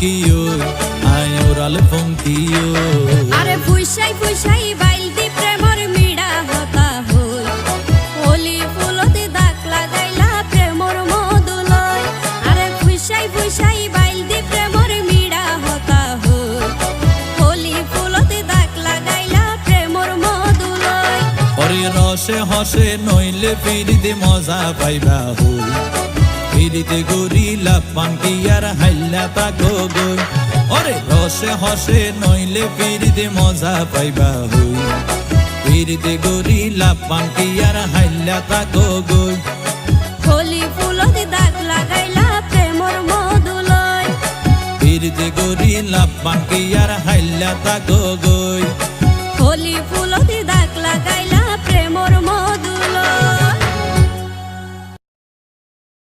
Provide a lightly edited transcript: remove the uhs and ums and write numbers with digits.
কিও আয় ওরাল ফঙ্কিও আরে ফুইসাই ফুইসাই বাইলতি প্রেমর মিড়া হতা হই হোলি ফুলতে দাগ লাগাইলা প্রেমর মধুলয় আরে ফুইসাই ফুইসাই বাইলতি প্রেমর মিড়া হতা হই হোলি ফুলতে দাগ লাগাইলা প্রেমর মধুলয় ওরে রসে হসে নইলে ফিরিতে মজা পাইবা হই ফিরিতে গরিলা পাঙ্কি আর হাইলা তাকো গই ওরে রসে হসে নইলে ফিরিতে মজা পাইবা হই ফিরিতে গরিলা পাঙ্কি আর হাইলা তাকো গই হোলি ফুলতে দাগ লাগাইলা প্রেমর মধুলয় ফিরিতে গরিলা পাঙ্কি আর হাইলা তাকো গই।